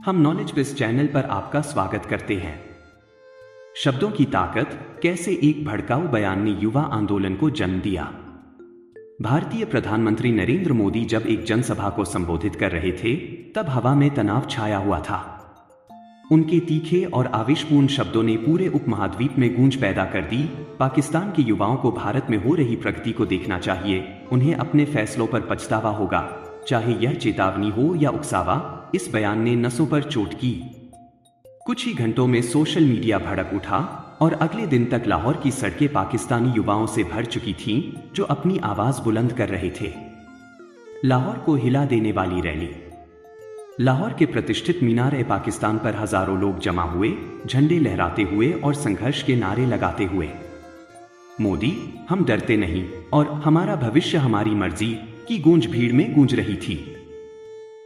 हम knowledge base channel पर आपका स्वागत करते हैं। शब्दों की ताकत, कैसे एक भड़काऊ बयान ने युवा आंदोलन को जन्म दिया। भारतीय प्रधानमंत्री नरेंद्र मोदी जब एक जनसभा को संबोधित कर रहे थे, तब हवा में तनाव छाया हुआ था। उनके तीखे और आवेशपूर्ण शब्दों ने पूरे उपमहाद्वीप में गूंज पैदा कर दी। पाकिस्तान के युवाओं को भारत में हो रही प्रगति को देखना चाहिए, उन्हें अपने फैसलों पर पछतावा होगा, चाहे यह चेतावनी हो या उकसावा। इस बयान ने नसों पर चोट की। कुछ ही घंटों में सोशल मीडिया भड़क उठा और अगले दिन तक लाहौर की सड़कें पाकिस्तानी युवाओं से भर चुकी थीं, जो अपनी आवाज बुलंद कर रहे थे। लाहौर को हिला देने वाली रैली। लाहौर के प्रतिष्ठित मीनार-ए-पाकिस्तान पर हजारों लोग जमा हुए, झंडे लहराते हुए और संघर्ष के नारे लगाते हुए। मोदी, हम डरते नहीं और हमारा भविष्य हमारी मर्जी की गूंज भीड़ में गूंज रही थी।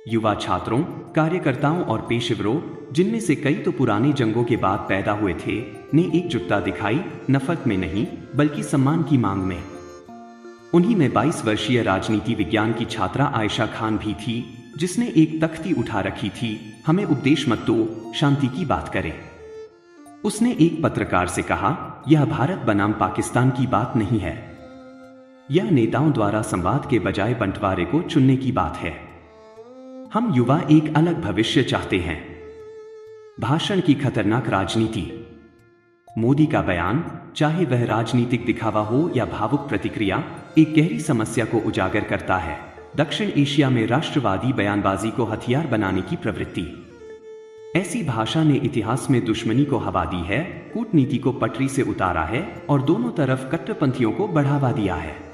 युवा छात्रों, कार्यकर्ताओं और पेशेवरों, जिनमें से कई तो पुरानी जंगों के बाद पैदा हुए थे, ने एकजुटता दिखाई, नफरत में नहीं बल्कि सम्मान की मांग में। उन्हीं में 22 वर्षीय राजनीति विज्ञान की छात्रा आयशा खान भी थी, जिसने एक तख्ती उठा रखी थी, हमें उपदेश मत दो, शांति की बात करें। उसने एक पत्रकार से कहा, यह भारत बनाम पाकिस्तान की बात नहीं है, यह नेताओं द्वारा संवाद के बजाय बंटवारे को चुनने की बात है। हम युवा एक अलग भविष्य चाहते हैं। भाषण की खतरनाक राजनीति। मोदी का बयान, चाहे वह राजनीतिक दिखावा हो या भावुक प्रतिक्रिया, एक गहरी समस्या को उजागर करता है। दक्षिण एशिया में राष्ट्रवादी बयानबाजी को हथियार बनाने की प्रवृत्ति। ऐसी भाषा ने इतिहास में दुश्मनी को हवा दी है, कूटनीति को पटरी से उतारा है और दोनों तरफ कट्टरपंथियों को बढ़ावा दिया है।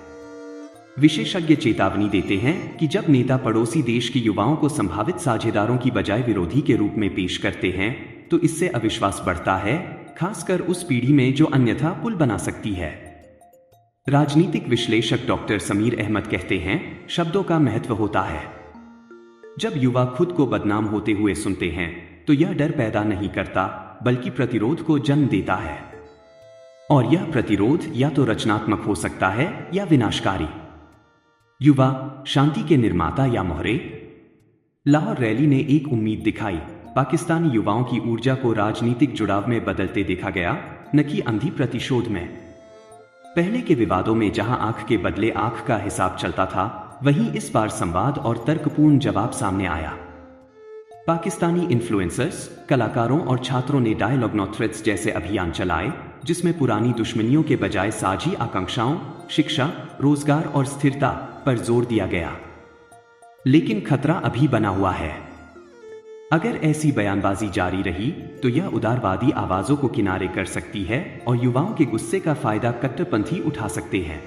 विशेषज्ञ चेतावनी देते हैं कि जब नेता पड़ोसी देश के युवाओं को संभावित साझेदारों की बजाय विरोधी के रूप में पेश करते हैं, तो इससे अविश्वास बढ़ता है, खासकर उस पीढ़ी में जो अन्यथा पुल बना सकती है। राजनीतिक विश्लेषक डॉक्टर समीर अहमद कहते हैं, शब्दों का महत्व होता है। जब युवा खुद को बदनाम होते हुए सुनते हैं, तो यह डर पैदा नहीं करता, बल्कि प्रतिरोध को जन्म देता है। और यह प्रतिरोध या तो रचनात्मक हो सकता है या विनाशकारी। युवा, शांति के निर्माता या मोहरे। लाहौर रैली ने एक उम्मीद दिखाई। पाकिस्तानी युवाओं की ऊर्जा को राजनीतिक जुड़ाव में बदलते देखा गया, न कि अंधी प्रतिशोध में। पहले के विवादों में जहां आंख के बदले आंख का हिसाब चलता था, वहीं इस बार संवाद और तर्कपूर्ण जवाब सामने आया। पाकिस्तानी इन्फ्लुएंसर्स, कलाकारों और छात्रों ने डायलॉग नो थ्रेट्स जैसे अभियान चलाए, जिसमें पुरानी दुश्मनियों के बजाय साझी आकांक्षाओं, शिक्षा, रोजगार और स्थिरता पर जोर दिया गया। लेकिन खतरा अभी बना हुआ है। अगर ऐसी बयानबाजी जारी रही, तो यह उदारवादी आवाजों को किनारे कर सकती है और युवाओं के गुस्से का फायदा कट्टरपंथी उठा सकते हैं।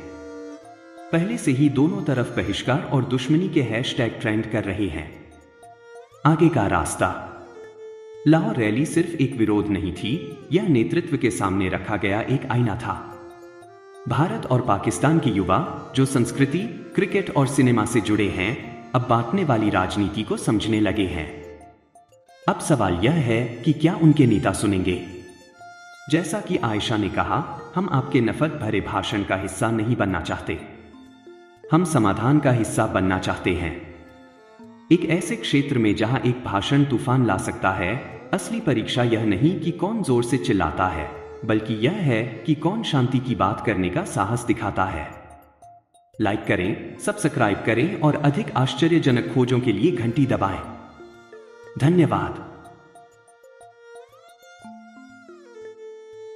पहले से ही दोनों तरफ बहिष्कार और दुश्मनी के हैशटैग ट्रेंड कर रहे हैं। आगे का रास्ता। लाहौर रैली सिर्फ एक विरोध नहीं थी, यह नेतृत्व के सामने रखा गया एक आईना था। भारत और पाकिस्तान के युवा, जो संस्कृति, क्रिकेट और सिनेमा से जुड़े हैं, अब बांटने वाली राजनीति को समझने लगे हैं। अब सवाल यह है कि क्या उनके नेता सुनेंगे। जैसा कि आयशा ने कहा, हम आपके नफरत भरे भाषण का हिस्सा नहीं बनना चाहते, हम समाधान का हिस्सा बनना चाहते हैं। एक ऐसे क्षेत्र में जहां एक भाषण तूफान ला सकता है, असली परीक्षा यह नहीं कि कौन जोर से चिल्लाता है, बल्कि यह है कि कौन शांति की बात करने का साहस दिखाता है। लाइक करें, सब्सक्राइब करें और अधिक आश्चर्यजनक खोजों के लिए घंटी दबाएं। धन्यवाद।